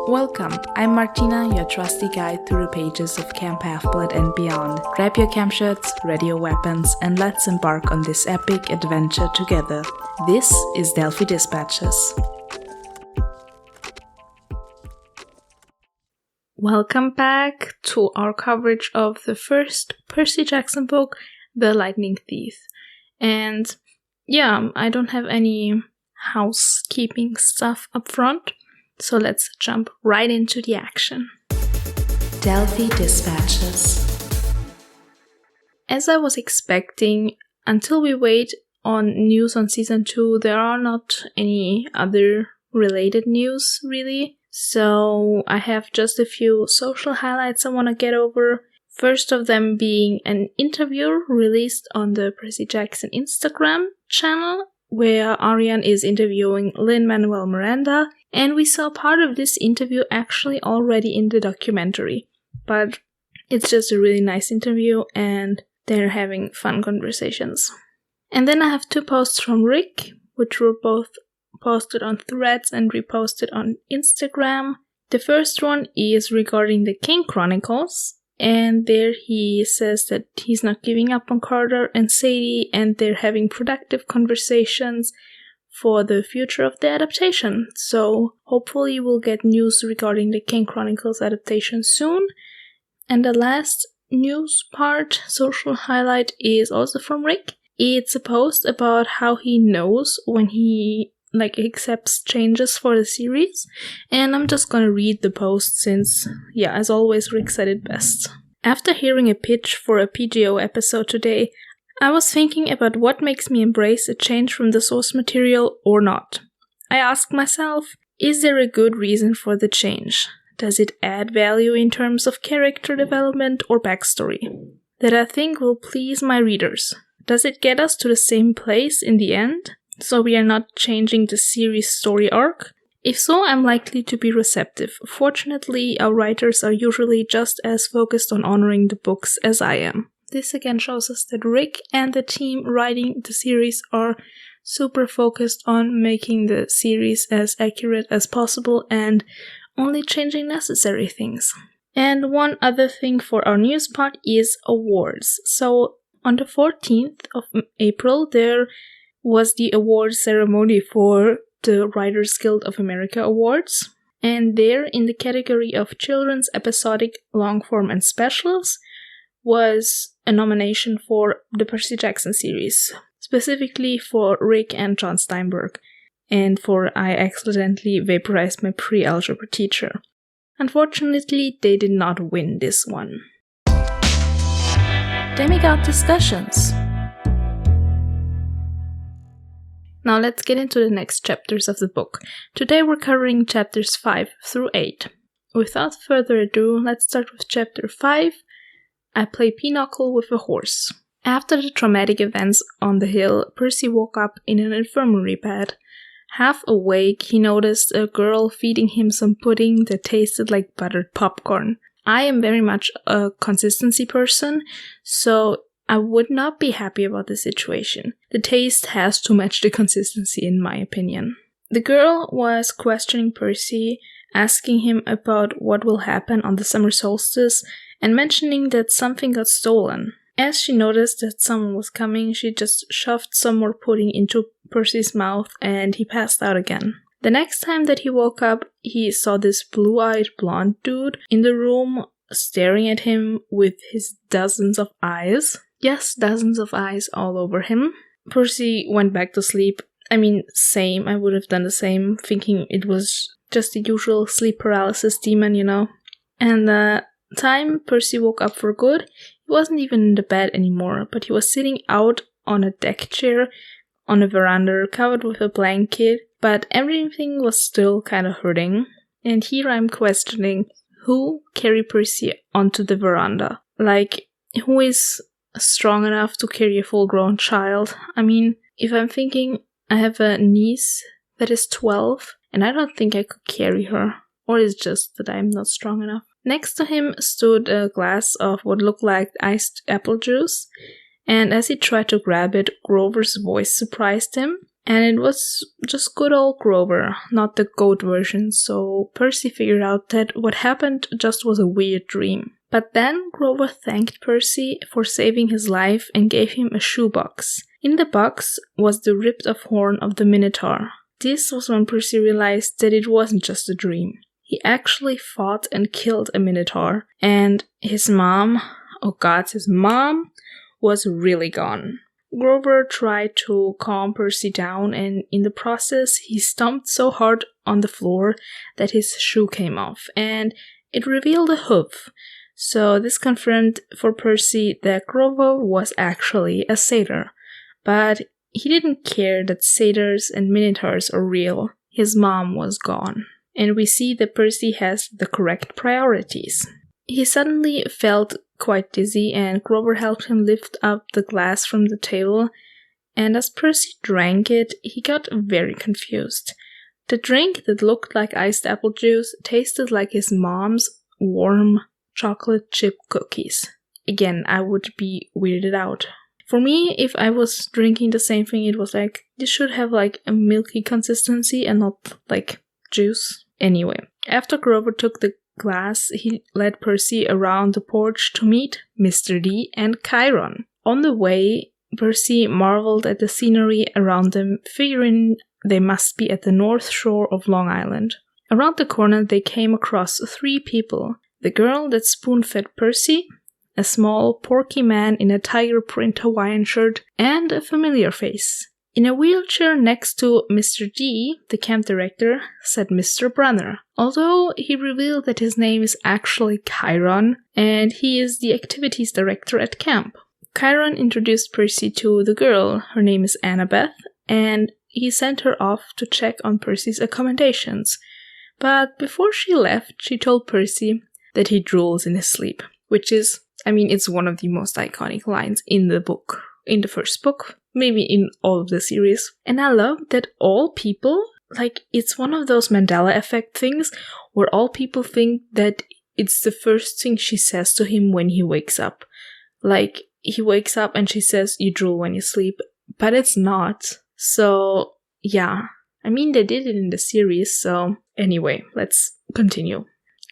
Welcome, I'm Martina, your trusty guide through the pages of Camp Half-Blood and beyond. Grab your camp shirts, ready your weapons, and let's embark on this epic adventure together. This is Delphi Dispatches. Welcome back to our coverage of the first Percy Jackson book, The Lightning Thief. And yeah, I don't have any housekeeping stuff up front. So let's jump right into the action. Delphi Dispatches. As I was expecting, until we wait on news on Season 2, there are not any other related news, really. So I have just a few social highlights I want to get over. First of them being an interview released on the Percy Jackson Instagram channel, where Ariane is interviewing Lin-Manuel Miranda, and we saw part of this interview actually already in the documentary. But it's just a really nice interview, and they're having fun conversations. And then I have two posts from Rick, which were both posted on Threads and reposted on Instagram. The first one is regarding the King Chronicles, and there he says that he's not giving up on Carter and Sadie, and they're having productive conversations for the future of the adaptation. So hopefully we'll get news regarding the King Chronicles adaptation soon. And the last news part, social highlight, is also from Rick. It's a post about how he knows when he accepts changes for the series. And I'm just gonna read the post since, as always, Rick said it best. After hearing a pitch for a PGO episode today, I was thinking about what makes me embrace a change from the source material or not. I asked myself, is there a good reason for the change? Does it add value in terms of character development or backstory that I think will please my readers? Does it get us to the same place in the end, so we are not changing the series' story arc? If so, I'm likely to be receptive. Fortunately, our writers are usually just as focused on honoring the books as I am. This again shows us that Rick and the team writing the series are super focused on making the series as accurate as possible and only changing necessary things. And one other thing for our news part is awards. So on the 14th of April, there was the award ceremony for the Writers Guild of America Awards. And there, in the category of Children's Episodic, Longform and Specials, was a nomination for the Percy Jackson series, specifically for Rick and John Steinberg, and for I accidentally vaporized my pre-algebra teacher. Unfortunately, they did not win this one. Demigod discussions. Now let's get into the next chapters of the book. Today we're covering chapters 5 through 8. Without further ado, let's start with chapter 5. I play pinochle with a horse. After the traumatic events on the hill, Percy woke up in an infirmary bed. Half awake, he noticed a girl feeding him some pudding that tasted like buttered popcorn. I am very much a consistency person, so I would not be happy about the situation. The taste has to match the consistency, in my opinion. The girl was questioning Percy, asking him about what will happen on the summer solstice, and mentioning that something got stolen. As she noticed that someone was coming, she just shoved some more pudding into Percy's mouth and he passed out again. The next time that he woke up, he saw this blue-eyed blonde dude in the room staring at him with his dozens of eyes. Yes, dozens of eyes all over him. Percy went back to sleep. I mean, same, I would have done the same, thinking it was just the usual sleep paralysis demon, And time Percy woke up for good, he wasn't even in the bed anymore, but he was sitting out on a deck chair on a veranda covered with a blanket, but everything was still kind of hurting. And here I'm questioning who carried Percy onto the veranda. Who is strong enough to carry a full-grown child? I mean, if I'm thinking I have a niece that is 12, and I don't think I could carry her. Or it's just that I'm not strong enough. Next to him stood a glass of what looked like iced apple juice, and as he tried to grab it, Grover's voice surprised him. And it was just good old Grover, not the goat version, so Percy figured out that what happened just was a weird dream. But then Grover thanked Percy for saving his life and gave him a shoebox. In the box was the ripped-off horn of the Minotaur. This was when Percy realized that it wasn't just a dream. He actually fought and killed a Minotaur, and his mom, his mom, was really gone. Grover tried to calm Percy down, and in the process, he stomped so hard on the floor that his shoe came off, and it revealed a hoof. So this confirmed for Percy that Grover was actually a satyr. But he didn't care that satyrs and minotaurs are real. His mom was gone. And we see that Percy has the correct priorities. He suddenly felt quite dizzy, and Grover helped him lift up the glass from the table, and as Percy drank it, he got very confused. The drink that looked like iced apple juice tasted like his mom's warm chocolate chip cookies. Again, I would be weirded out. For me, if I was drinking the same thing, it was like, this should have like a milky consistency and not like juice. Anyway, after Grover took the glass, he led Percy around the porch to meet Mr. D and Chiron. On the way, Percy marveled at the scenery around them, figuring they must be at the north shore of Long Island. Around the corner, they came across 3 people. The girl that spoon-fed Percy, a small, porky man in a tiger print Hawaiian shirt, and a familiar face. In a wheelchair next to Mr. D, the camp director, sat Mr. Brunner, although he revealed that his name is actually Chiron, and he is the activities director at camp. Chiron introduced Percy to the girl, her name is Annabeth, and he sent her off to check on Percy's accommodations. But before she left, she told Percy that he drools in his sleep, which is, it's one of the most iconic lines in the book, in the first book. Maybe in all of the series. And I love that all people, it's one of those Mandela effect things where all people think that it's the first thing she says to him when he wakes up. Like, he wakes up and she says, you drool when you sleep. But it's not. So, yeah. They did it in the series, so anyway, let's continue.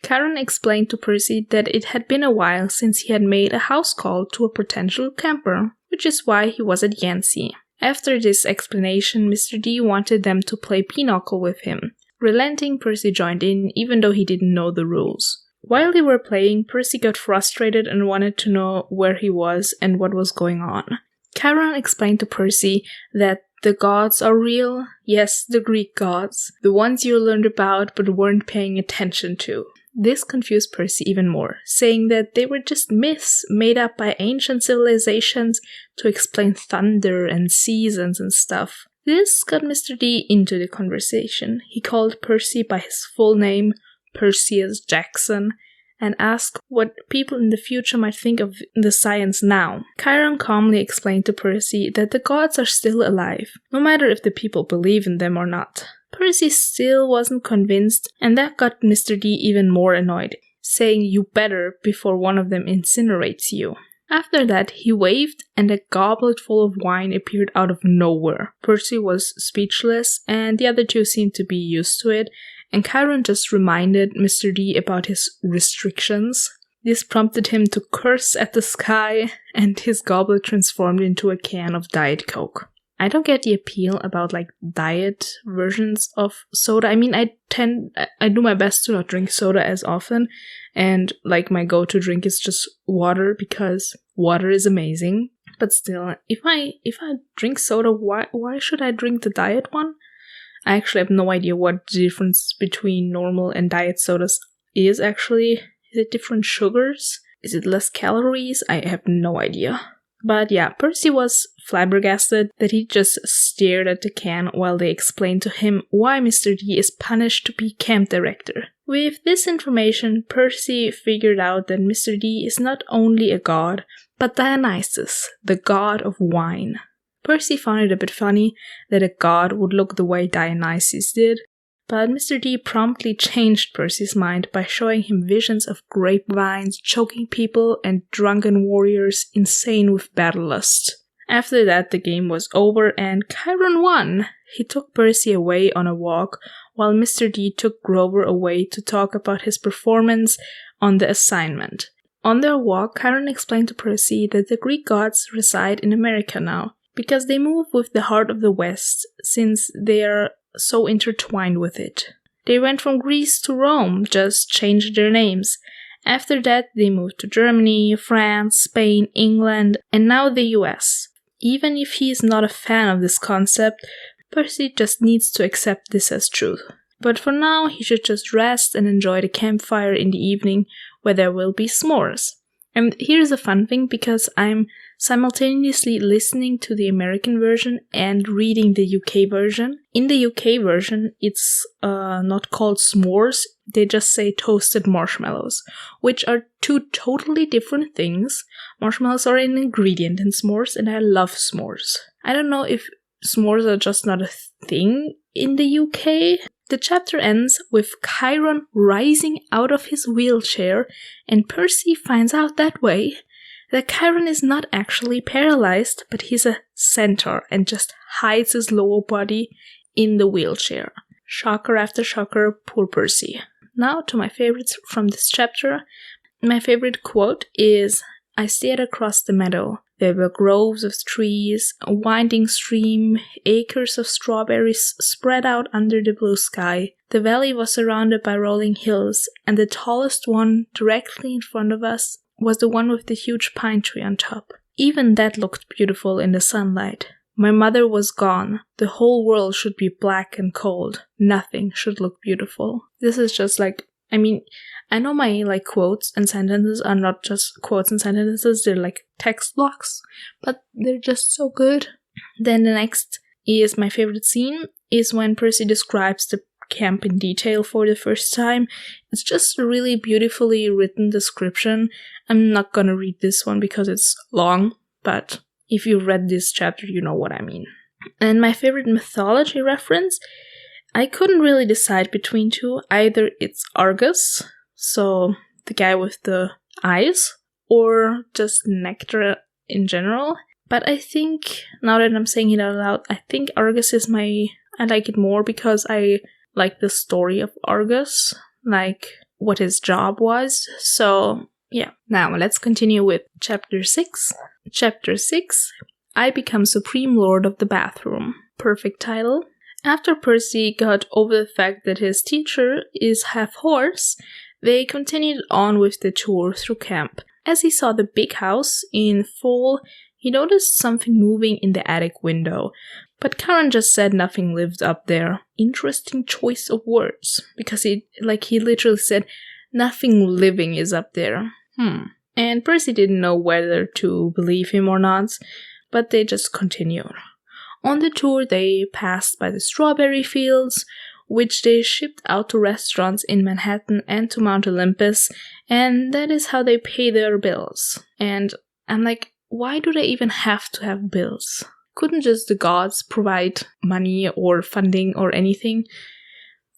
Chiron explained to Percy that it had been a while since he had made a house call to a potential camper, which is why he was at Yancey. After this explanation, Mr. D wanted them to play pinochle with him. Relenting, Percy joined in, even though he didn't know the rules. While they were playing, Percy got frustrated and wanted to know where he was and what was going on. Chiron explained to Percy that the gods are real, yes, the Greek gods, the ones you learned about but weren't paying attention to. This confused Percy even more, saying that they were just myths made up by ancient civilizations to explain thunder and seasons and stuff. This got Mr. D into the conversation. He called Percy by his full name, Perseus Jackson, and asked what people in the future might think of the science now. Chiron calmly explained to Percy that the gods are still alive, no matter if the people believe in them or not. Percy still wasn't convinced, and that got Mr. D even more annoyed, saying you better before one of them incinerates you. After that, he waved and a goblet full of wine appeared out of nowhere. Percy was speechless, and the other 2 seemed to be used to it, and Chiron just reminded Mr. D about his restrictions. This prompted him to curse at the sky, and his goblet transformed into a can of Diet Coke. I don't get the appeal about diet versions of soda. I do my best to not drink soda as often, and my go-to drink is just water because water is amazing. But still, if I drink soda, why should I drink the diet one? I actually have no idea what the difference between normal and diet sodas is actually. Is it different sugars? Is it less calories? I have no idea. But yeah, Percy was flabbergasted that he just stared at the can while they explained to him why Mr. D is punished to be camp director. With this information, Percy figured out that Mr. D is not only a god, but Dionysus, the god of wine. Percy found it a bit funny that a god would look the way Dionysus did, but Mr. D promptly changed Percy's mind by showing him visions of grapevines choking people and drunken warriors insane with battle lust. After that, the game was over and Chiron won. He took Percy away on a walk, while Mr. D took Grover away to talk about his performance on the assignment. On their walk, Chiron explained to Percy that the Greek gods reside in America now, because they move with the heart of the West, since they are so intertwined with it. They went from Greece to Rome, just changed their names. After that, they moved to Germany, France, Spain, England, and now the US. Even if he is not a fan of this concept, Percy just needs to accept this as truth. But for now, he should just rest and enjoy the campfire in the evening, where there will be s'mores. And here's a fun thing, because I'm simultaneously listening to the American version and reading the UK version. In the UK version, it's not called s'mores, they just say toasted marshmallows, which are two totally different things. Marshmallows are an ingredient in s'mores, and I love s'mores. I don't know if s'mores are just not a thing in the UK. The chapter ends with Chiron rising out of his wheelchair, and Percy finds out that way that Chiron is not actually paralyzed, but he's a centaur and just hides his lower body in the wheelchair. Shocker after shocker, poor Percy. Now to my favorites from this chapter. My favorite quote is, "I stared across the meadow. There were groves of trees, a winding stream, acres of strawberries spread out under the blue sky. The valley was surrounded by rolling hills, and the tallest one, directly in front of us, was the one with the huge pine tree on top. Even that looked beautiful in the sunlight. My mother was gone. The whole world should be black and cold. Nothing should look beautiful." This is just like, I know my quotes and sentences are not just quotes and sentences, they're like text blocks, but they're just so good. Then the next is my favorite scene, is when Percy describes the camp in detail for the first time. It's just a really beautifully written description. I'm not gonna read this one because it's long, but if you read this chapter, you know what I mean. And my favorite mythology reference, I couldn't really decide between two. Either it's Argus, so the guy with the eyes, or just Nectar in general. But I think, now that I'm saying it out loud, I think Argus is I like it more because I like the story of Argus, like what his job was. So yeah, now let's continue with chapter 6. Chapter 6, I Become Supreme Lord of the Bathroom. Perfect title. After Percy got over the fact that his teacher is half horse, they continued on with the tour through camp. As he saw the big house in full, he noticed something moving in the attic window, but Chiron just said nothing lived up there. Interesting choice of words, because he literally said nothing living is up there. And Percy didn't know whether to believe him or not, but they just continued. On the tour, they passed by the strawberry fields, which they shipped out to restaurants in Manhattan and to Mount Olympus, and that is how they pay their bills. And I'm like, why do they even have to have bills? Couldn't just the gods provide money or funding or anything?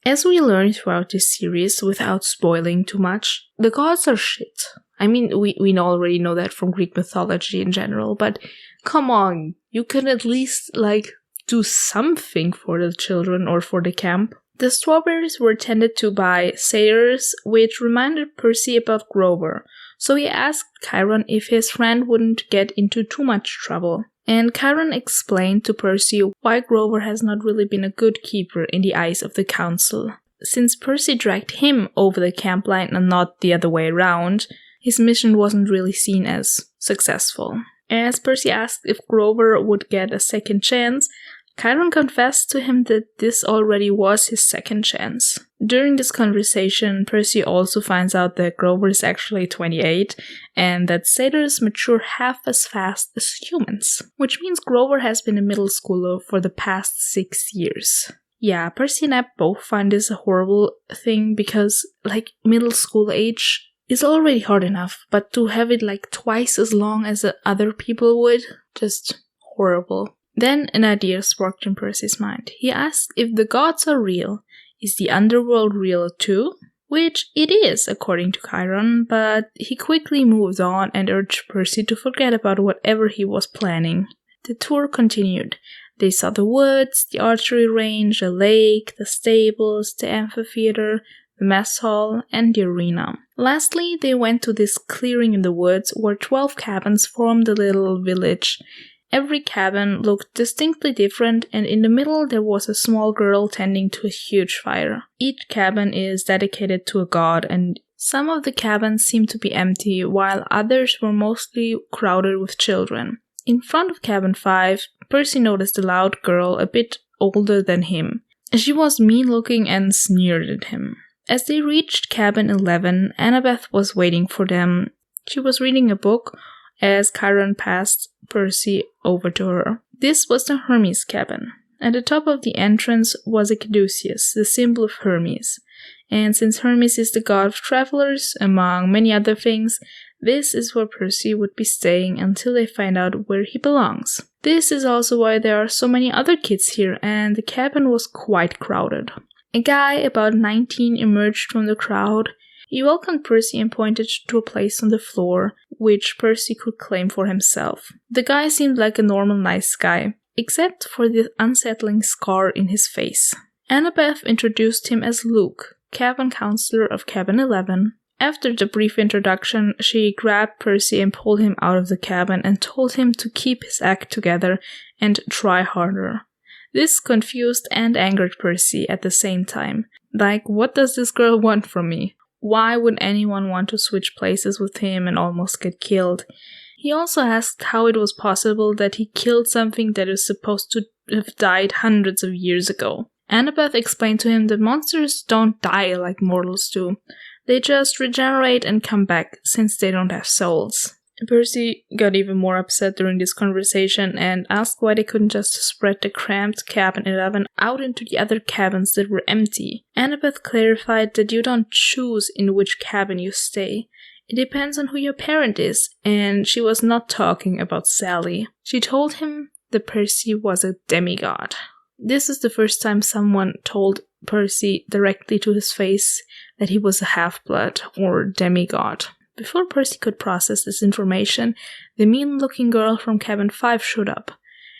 As we learn throughout this series, without spoiling too much, the gods are shit. We already know that from Greek mythology in general, but come on, you can at least, do something for the children or for the camp. The strawberries were tended to by satyrs, which reminded Percy about Grover, so he asked Chiron if his friend wouldn't get into too much trouble. And Chiron explained to Percy why Grover has not really been a good keeper in the eyes of the council. Since Percy dragged him over the camp line and not the other way around, his mission wasn't really seen as successful. As Percy asked if Grover would get a second chance, Chiron confessed to him that this already was his second chance. During this conversation, Percy also finds out that Grover is actually 28, and that satyrs mature half as fast as humans, which means Grover has been a middle schooler for the past 6 years. Yeah, Percy and I both find this a horrible thing because, middle school age is already hard enough, but to have it twice as long as other people would, just horrible. Then an idea sparked in Percy's mind. He asked if the gods are real, is the underworld real too? Which it is, according to Chiron, but he quickly moved on and urged Percy to forget about whatever he was planning. The tour continued. They saw the woods, the archery range, the lake, the stables, the amphitheater, the mess hall, and the arena. Lastly, they went to this clearing in the woods where 12 cabins formed a little village. Every cabin looked distinctly different, and in the middle there was a small girl tending to a huge fire. Each cabin is dedicated to a god, and some of the cabins seemed to be empty, while others were mostly crowded with children. In front of cabin 5, Percy noticed a loud girl a bit older than him. She was mean-looking and sneered at him. As they reached cabin 11, Annabeth was waiting for them. She was reading a book as Chiron passed Percy over to her. This was the Hermes cabin. At the top of the entrance was a caduceus, the symbol of Hermes. And since Hermes is the god of travelers, among many other things, this is where Percy would be staying until they find out where he belongs. This is also why there are so many other kids here, and the cabin was quite crowded. A guy about 19 emerged from the crowd. He welcomed Percy and pointed to a place on the floor, which Percy could claim for himself. The guy seemed like a normal nice guy, except for the unsettling scar in his face. Annabeth introduced him as Luke, cabin counselor of cabin 11. After the brief introduction, she grabbed Percy and pulled him out of the cabin and told him to keep his act together and try harder. This confused and angered Percy at the same time. Like, what does this girl want from me? Why would anyone want to switch places with him and almost get killed? He also asked how it was possible that he killed something that is supposed to have died hundreds of years ago. Annabeth explained to him that monsters don't die like mortals do. They just regenerate and come back, since they don't have souls. Percy got even more upset during this conversation and asked why they couldn't just spread the cramped cabin 11 out into the other cabins that were empty. Annabeth clarified that you don't choose in which cabin you stay. It depends on who your parent is, and she was not talking about Sally. She told him that Percy was a demigod. This is the first time someone told Percy directly to his face that he was a half-blood or demigod. Before Percy could process this information, the mean-looking girl from cabin 5 showed up.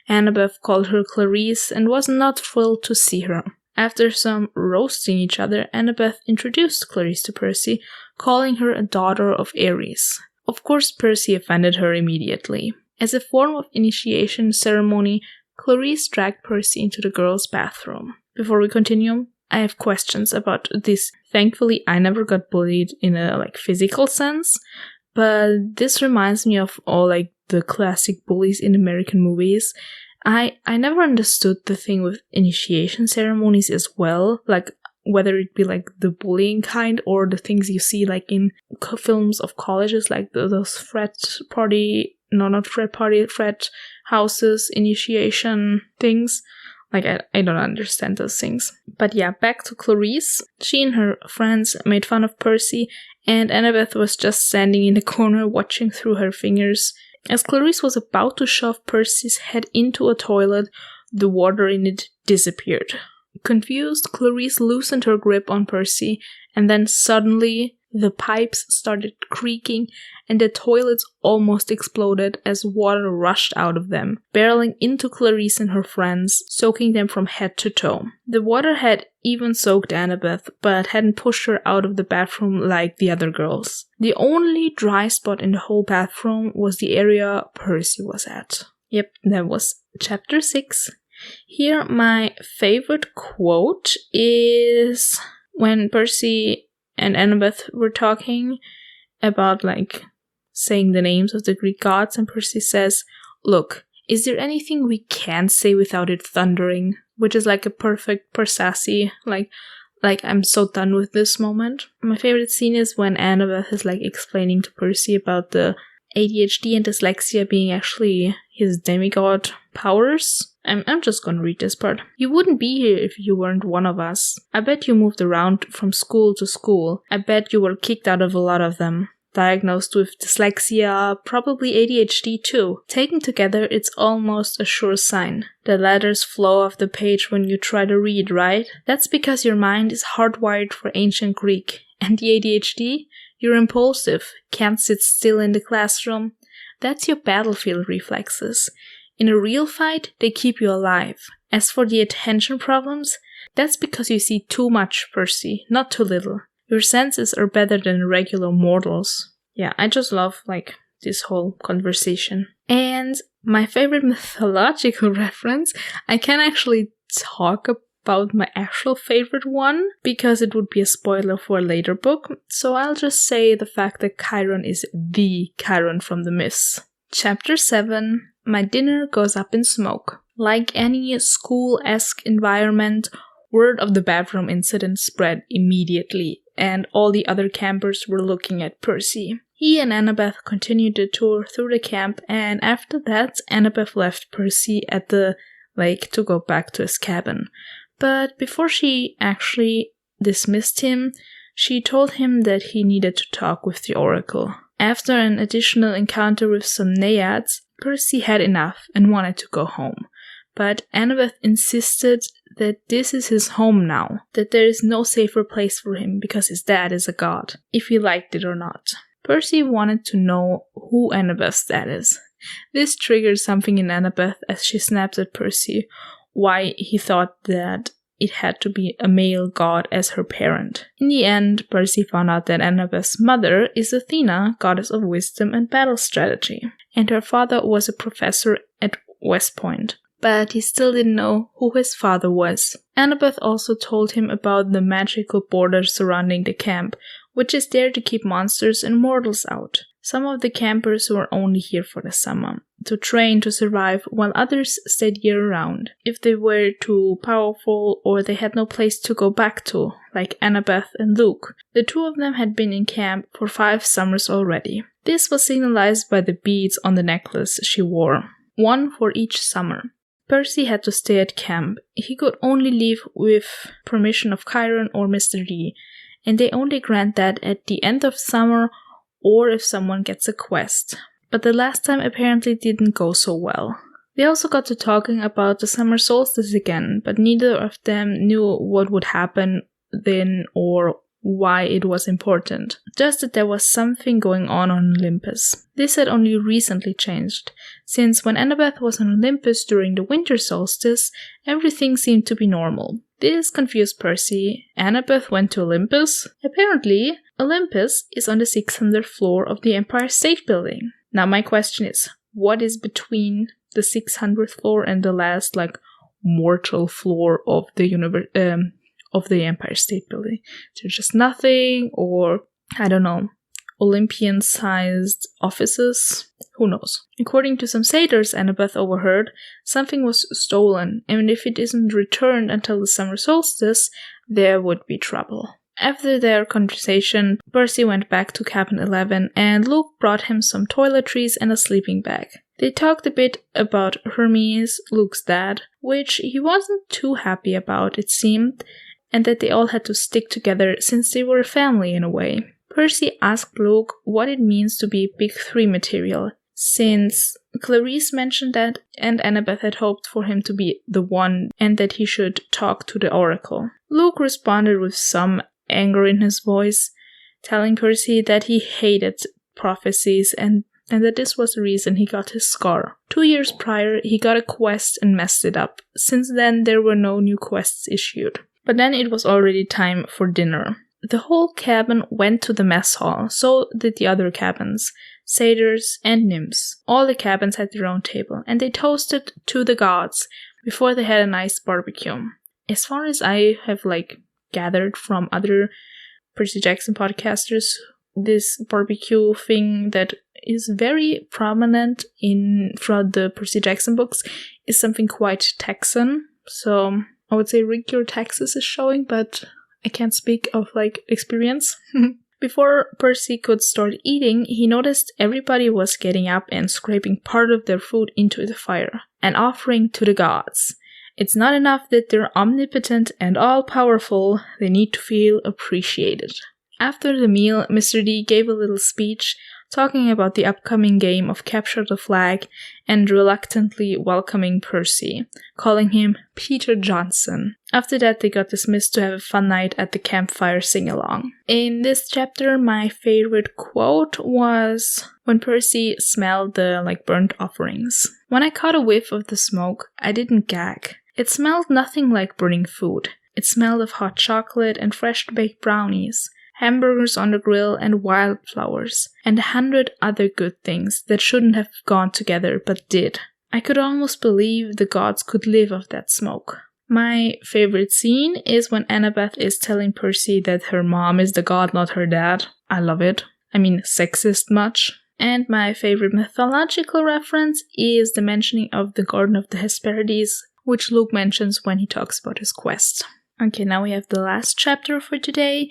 Annabeth called her Clarice and was not thrilled to see her. After some roasting each other, Annabeth introduced Clarice to Percy, calling her a daughter of Ares. Of course, Percy offended her immediately. As a form of initiation ceremony, Clarice dragged Percy into the girls' bathroom. Before we continue, I have questions about this. Thankfully, I never got bullied in a physical sense, but this reminds me of all the classic bullies in American movies. I never understood the thing with initiation ceremonies as well, whether it be the bullying kind or the things you see in films of colleges, those frat houses, initiation things. I don't understand those things. But yeah, back to Clarice. She and her friends made fun of Percy, and Annabeth was just standing in the corner watching through her fingers. As Clarice was about to shove Percy's head into a toilet, the water in it disappeared. Confused, Clarice loosened her grip on Percy, and then suddenly the pipes started creaking and the toilets almost exploded as water rushed out of them, barreling into Clarice and her friends, soaking them from head to toe. The water had even soaked Annabeth, but hadn't pushed her out of the bathroom like the other girls. The only dry spot in the whole bathroom was the area Percy was at. Yep, that was chapter 6. Here, my favorite quote is when Percy and Annabeth were talking about saying the names of the Greek gods, and Percy says, "Look, is there anything we can't say without it thundering?" Which is a perfect Persassi, I'm so done with this moment. My favorite scene is when Annabeth is explaining to Percy about the ADHD and dyslexia being actually his demigod powers. I'm just gonna read this part. "You wouldn't be here if you weren't one of us. I bet you moved around from school to school. I bet you were kicked out of a lot of them. Diagnosed with dyslexia, probably ADHD too. Taken together, it's almost a sure sign. The letters flow off the page when you try to read, right? That's because your mind is hardwired for ancient Greek. And the ADHD? You're impulsive, can't sit still in the classroom. That's your battlefield reflexes. In a real fight, they keep you alive. As for the attention problems, that's because you see too much, Percy, not too little. Your senses are better than regular mortals. Yeah, I just love, this whole conversation. And my favorite mythological reference, I can actually talk about my actual favorite one, because it would be a spoiler for a later book, so I'll just say the fact that Chiron is the Chiron from the myths. Chapter 7, My Dinner Goes Up in Smoke. Like any school-esque environment, word of the bathroom incident spread immediately, and all the other campers were looking at Percy. He and Annabeth continued the tour through the camp, and after that, Annabeth left Percy at the lake to go back to his cabin. But before she actually dismissed him, she told him that he needed to talk with the Oracle. After an additional encounter with some naiads, Percy had enough and wanted to go home. But Annabeth insisted that this is his home now, that there is no safer place for him because his dad is a god, if he liked it or not. Percy wanted to know who Annabeth's dad is. This triggered something in Annabeth as she snapped at Percy why he thought that it had to be a male god as her parent. In the end, Percy found out that Annabeth's mother is Athena, goddess of wisdom and battle strategy, and her father was a professor at West Point. But he still didn't know who his father was. Annabeth also told him about the magical border surrounding the camp, which is there to keep monsters and mortals out. Some of the campers were only here for the summer, to train to survive, while others stayed year-round, if they were too powerful or they had no place to go back to, like Annabeth and Luke. The two of them had been in camp for 5 summers already. This was signalized by the beads on the necklace she wore, one for each summer. Percy had to stay at camp. He could only leave with permission of Chiron or Mr. D, and they only grant that at the end of summer or if someone gets a quest. But the last time apparently didn't go so well. They also got to talking about the summer solstice again, but neither of them knew what would happen then or why it was important. Just that there was something going on Olympus. This had only recently changed, since when Annabeth was on Olympus during the winter solstice, everything seemed to be normal. This confused Percy. Annabeth went to Olympus? Apparently, Olympus is on the 600th floor of the Empire State Building. Now my question is, what is between the 600th floor and the last, mortal floor of the of the Empire State Building? There's just nothing, or, I don't know, Olympian-sized offices? Who knows? According to some satyrs Annabeth overheard, something was stolen, and if it isn't returned until the summer solstice, there would be trouble. After their conversation, Percy went back to Cabin 11, and Luke brought him some toiletries and a sleeping bag. They talked a bit about Hermes, Luke's dad, which he wasn't too happy about, it seemed, and that they all had to stick together since they were a family in a way. Percy asked Luke what it means to be Big 3 material, since Clarice mentioned that, and Annabeth had hoped for him to be the one, and that he should talk to the Oracle. Luke responded with some anger in his voice, telling Percy that he hated prophecies and that this was the reason he got his scar. 2 years prior, he got a quest and messed it up. Since then, there were no new quests issued. But then it was already time for dinner. The whole cabin went to the mess hall, so did the other cabins, satyrs and nymphs. All the cabins had their own table, and they toasted to the gods before they had a nice barbecue. As far as I have gathered from other Percy Jackson podcasters, this barbecue thing that is very prominent throughout the Percy Jackson books is something quite Texan. So I would say Rig Your Taxes is showing, but I can't speak of experience. Before Percy could start eating, he noticed everybody was getting up and scraping part of their food into the fire, an offering to the gods. It's not enough that they're omnipotent and all-powerful, they need to feel appreciated. After the meal, Mr. D gave a little speech talking about the upcoming game of Capture the Flag and reluctantly welcoming Percy, calling him Peter Johnson. After that, they got dismissed to have a fun night at the campfire sing-along. In this chapter, my favorite quote was when Percy smelled the burnt offerings. When I caught a whiff of the smoke, I didn't gag. It smelled nothing like burning food. It smelled of hot chocolate and fresh baked brownies, hamburgers on the grill and wildflowers, and 100 other good things that shouldn't have gone together but did. I could almost believe the gods could live off that smoke. My favorite scene is when Annabeth is telling Percy that her mom is the god, not her dad. I love it. I mean, sexist much. And my favorite mythological reference is the mentioning of the Garden of the Hesperides, which Luke mentions when he talks about his quest. Okay, now we have the last chapter for today.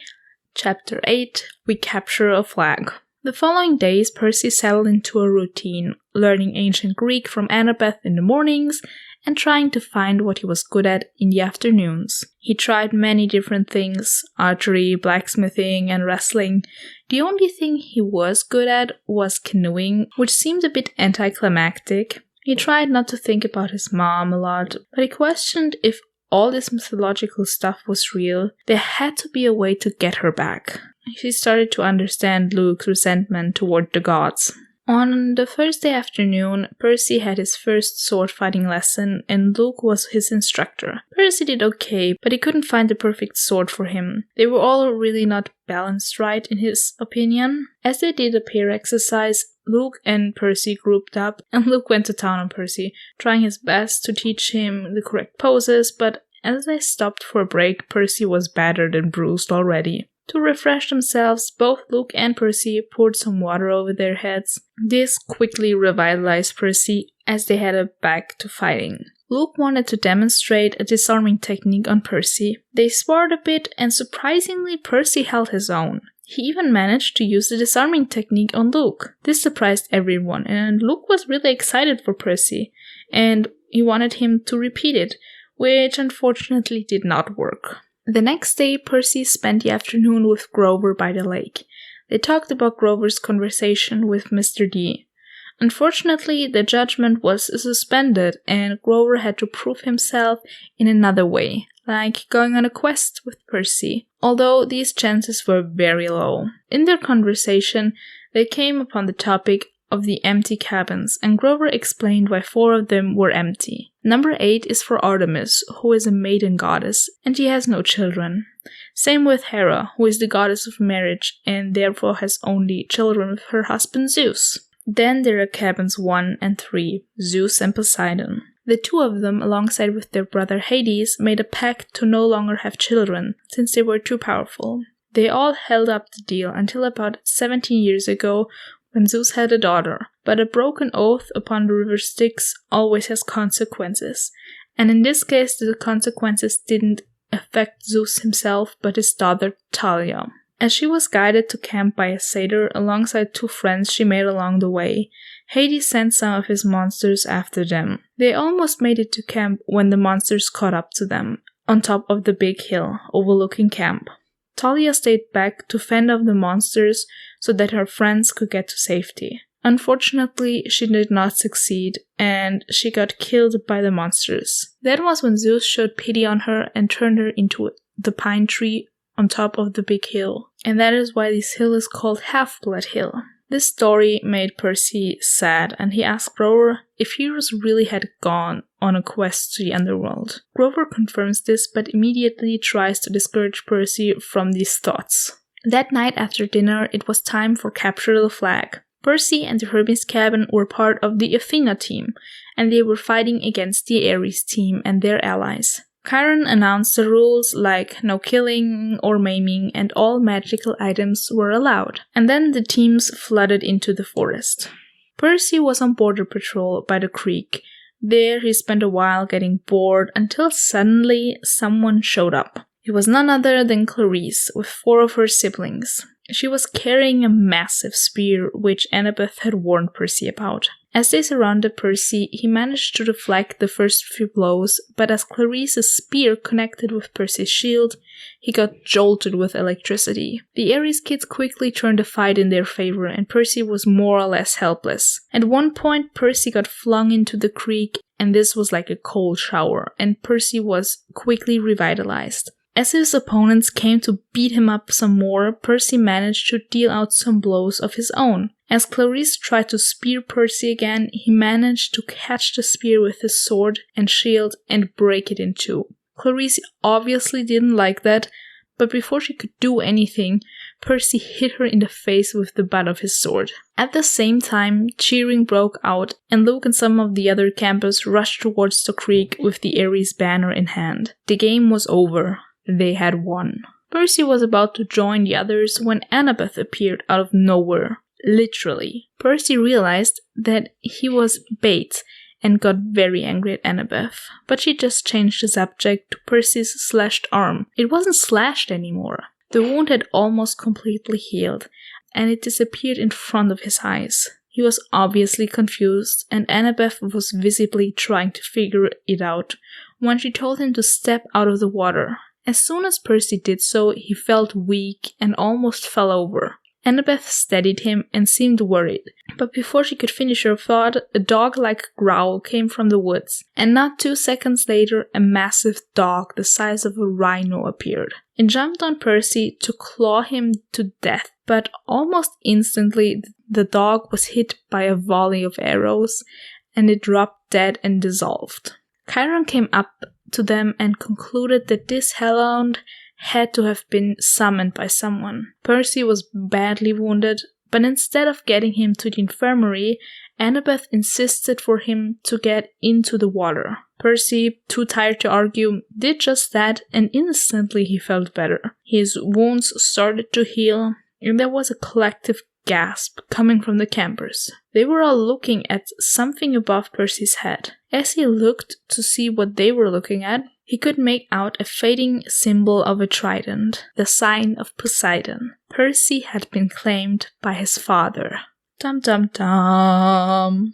Chapter 8, We Capture a Flag. The following days, Percy settled into a routine, learning ancient Greek from Annabeth in the mornings and trying to find what he was good at in the afternoons. He tried many different things, archery, blacksmithing, and wrestling. The only thing he was good at was canoeing, which seemed a bit anticlimactic. He tried not to think about his mom a lot, but he questioned if all this mythological stuff was real. There had to be a way to get her back. He started to understand Luke's resentment toward the gods. On the Thursday afternoon, Percy had his first sword fighting lesson and Luke was his instructor. Percy did okay, but he couldn't find the perfect sword for him. They were all really not balanced right in his opinion. As they did a pair exercise, Luke and Percy grouped up and Luke went to town on Percy, trying his best to teach him the correct poses, but as they stopped for a break, Percy was battered and bruised already. To refresh themselves, both Luke and Percy poured some water over their heads. This quickly revitalized Percy as they headed back to fighting. Luke wanted to demonstrate a disarming technique on Percy. They sparred a bit and surprisingly Percy held his own. He even managed to use the disarming technique on Luke. This surprised everyone and Luke was really excited for Percy and he wanted him to repeat it, which unfortunately did not work. The next day, Percy spent the afternoon with Grover by the lake. They talked about Grover's conversation with Mr. D. Unfortunately, the judgment was suspended and Grover had to prove himself in another way, like going on a quest with Percy, although these chances were very low. In their conversation, they came upon the topic of the empty cabins, and Grover explained why 4 of them were empty. Number 8 is for Artemis, who is a maiden goddess, and she has no children. Same with Hera, who is the goddess of marriage, and therefore has only children with her husband Zeus. Then there are cabins 1 and 3, Zeus and Poseidon. The 2 of them, alongside with their brother Hades, made a pact to no longer have children, since they were too powerful. They all held up the deal until about 17 years ago, when Zeus had a daughter, but a broken oath upon the river Styx always has consequences, and in this case the consequences didn't affect Zeus himself but his daughter Thalia. As she was guided to camp by a satyr alongside 2 friends she made along the way, Hades sent some of his monsters after them. They almost made it to camp when the monsters caught up to them, on top of the big hill overlooking camp. Thalia stayed back to fend off the monsters so that her friends could get to safety. Unfortunately, she did not succeed, and she got killed by the monsters. That was when Zeus showed pity on her and turned her into the pine tree on top of the big hill. And that is why this hill is called Half-Blood Hill. This story made Percy sad, and he asked Grover if heroes really had gone on a quest to the underworld. Grover confirms this, but immediately tries to discourage Percy from these thoughts. That night after dinner, it was time for Capture the Flag. Percy and the Hermes cabin were part of the Athena team, and they were fighting against the Ares team and their allies. Chiron announced the rules like no killing or maiming and all magical items were allowed. And then the teams flooded into the forest. Percy was on border patrol by the creek. There he spent a while getting bored until suddenly someone showed up. It was none other than Clarice with 4 of her siblings. She was carrying a massive spear which Annabeth had warned Percy about. As they surrounded Percy, he managed to deflect the first few blows, but as Clarice's spear connected with Percy's shield, he got jolted with electricity. The Ares kids quickly turned the fight in their favor, and Percy was more or less helpless. At one point, Percy got flung into the creek, and this was like a cold shower, and Percy was quickly revitalized. As his opponents came to beat him up some more, Percy managed to deal out some blows of his own. As Clarice tried to spear Percy again, he managed to catch the spear with his sword and shield and break it in two. Clarice obviously didn't like that, but before she could do anything, Percy hit her in the face with the butt of his sword. At the same time, cheering broke out, and Luke and some of the other campers rushed towards the creek with the Ares banner in hand. The game was over. They had won. Percy was about to join the others when Annabeth appeared out of nowhere. Literally. Percy realized that he was bait and got very angry at Annabeth, but she just changed the subject to Percy's slashed arm. It wasn't slashed anymore. The wound had almost completely healed, and it disappeared in front of his eyes. He was obviously confused, and Annabeth was visibly trying to figure it out when she told him to step out of the water. As soon as Percy did so, he felt weak and almost fell over. Annabeth steadied him and seemed worried, but before she could finish her thought, a dog-like growl came from the woods, and not 2 seconds later, a massive dog the size of a rhino appeared. It jumped on Percy to claw him to death, but almost instantly, the dog was hit by a volley of arrows, and it dropped dead and dissolved. Chiron came up to them and concluded that this hellhound had to have been summoned by someone. Percy was badly wounded, but instead of getting him to the infirmary, Annabeth insisted for him to get into the water. Percy, too tired to argue, did just that, and instantly he felt better. His wounds started to heal, and there was a collective gasp coming from the campers. They were all looking at something above Percy's head. As he looked to see what they were looking at, he could make out a fading symbol of a trident, the sign of Poseidon. Percy had been claimed by his father. Dum dum dum.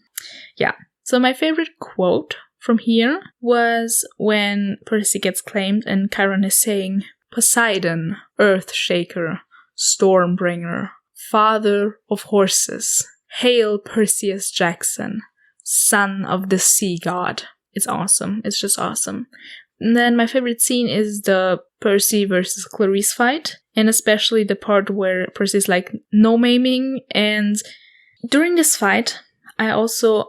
Yeah, so my favorite quote from here was when Percy gets claimed and Chiron is saying, "Poseidon, earth shaker, storm bringer, father of horses, hail Perseus Jackson, son of the sea god." It's awesome. It's just awesome. And then my favorite scene is the Percy versus Clarice fight, and especially the part where Percy's like, "No maiming," and during this fight, I also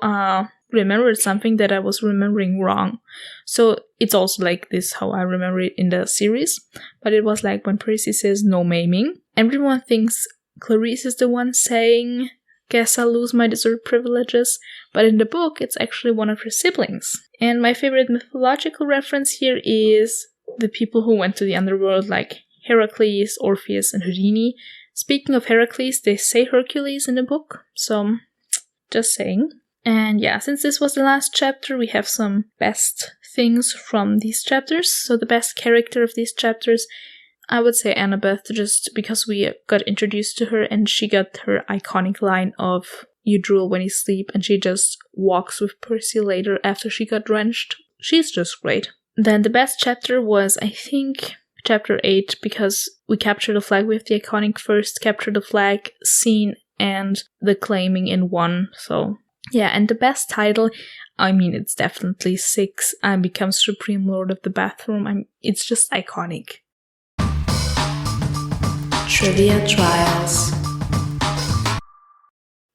remembered something that I was remembering wrong. So it's also like this how I remember it in the series, but it was like when Percy says "no maiming," everyone thinks Clarice is the one saying, "Guess I'll lose my dessert privileges," but in the book it's actually one of her siblings. And my favorite mythological reference here is the people who went to the underworld, like Heracles, Orpheus, and Houdini. Speaking of Heracles, they say Hercules in the book, so just saying. And yeah, since this was the last chapter, we have some best things from these chapters. So the best character of these chapters, I would say Annabeth, just because we got introduced to her and she got her iconic line of "you drool when you sleep," and she just walks with Percy later after she got drenched. She's just great. Then the best chapter was, I think, chapter 8, because we capture the flag with the iconic first capture the flag scene and the claiming in one. So yeah, and the best title, I mean, it's definitely 6 and becomes Supreme Lord of the Bathroom. It's just iconic. Trivia Trials.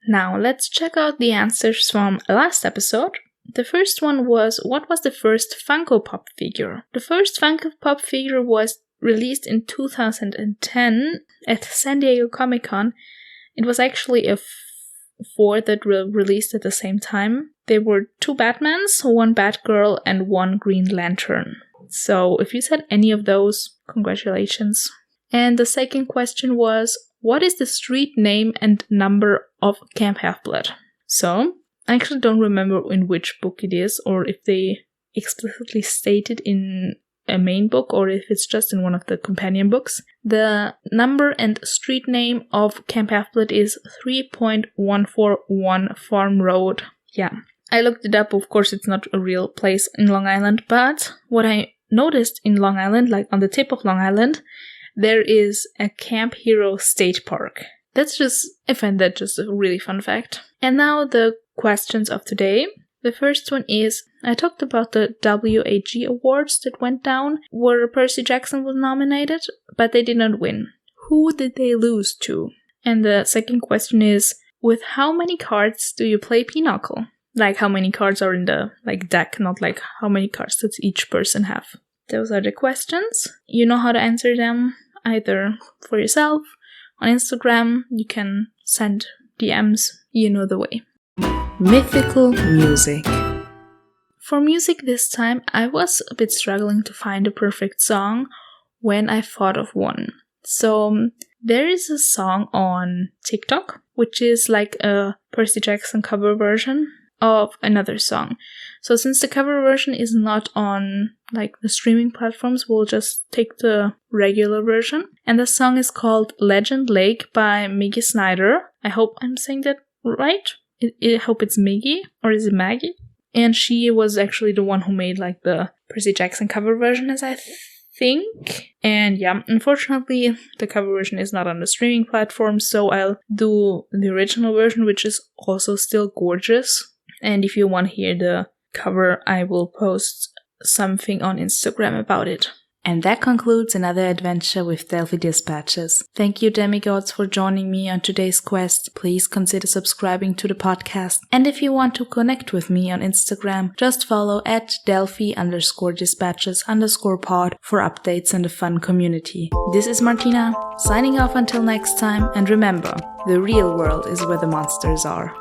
Now, let's check out the answers from last episode. The first one was, what was the first Funko Pop figure? The first Funko Pop figure was released in 2010 at San Diego Comic-Con. It was actually a 4 that were released at the same time. There were 2 Batmans, 1 Batgirl, and 1 Green Lantern. So if you said any of those, congratulations. And the second question was, what is the street name and number of Camp Half-Blood? So, I actually don't remember in which book it is, or if they explicitly state it in a main book, or if it's just in one of the companion books. The number and street name of Camp Half-Blood is 3.141 Farm Road. yeah, I looked it up. Of course, it's not a real place in Long Island, but what I noticed in Long Island, like on the tip of Long Island, there is a Camp Hero State Park. I find that just a really fun fact. And now the questions of today. The first one is, I talked about the WAG awards that went down where Percy Jackson was nominated, but they did not win. Who did they lose to? And the second question is, with how many cards do you play Pinochle? Like how many cards are in the deck, not like how many cards does each person have. Those are the questions. You know how to answer them, either for yourself, on Instagram, you can send DMs, you know the way. Mythical music. For music this time, I was a bit struggling to find a perfect song when I thought of one. So there is a song on TikTok, which is like a Percy Jackson cover version of another song. So since the cover version is not on like the streaming platforms, we'll just take the regular version. And the song is called Legend Lake by Miggy Snyder. I hope I'm saying that right. I hope it's Miggy, or is it Maggie? And she was actually the one who made like the Percy Jackson cover version, as I think. And yeah, unfortunately, the cover version is not on the streaming platform, so I'll do the original version, which is also still gorgeous. And if you want to hear the cover, I will post something on Instagram about it. And that concludes another adventure with Delphi Dispatches. Thank you, Demigods, for joining me on today's quest. Please consider subscribing to the podcast. And if you want to connect with me on Instagram, just follow at Delphi_Dispatches_pod for updates and a fun community. This is Martina, signing off until next time. And remember, the real world is where the monsters are.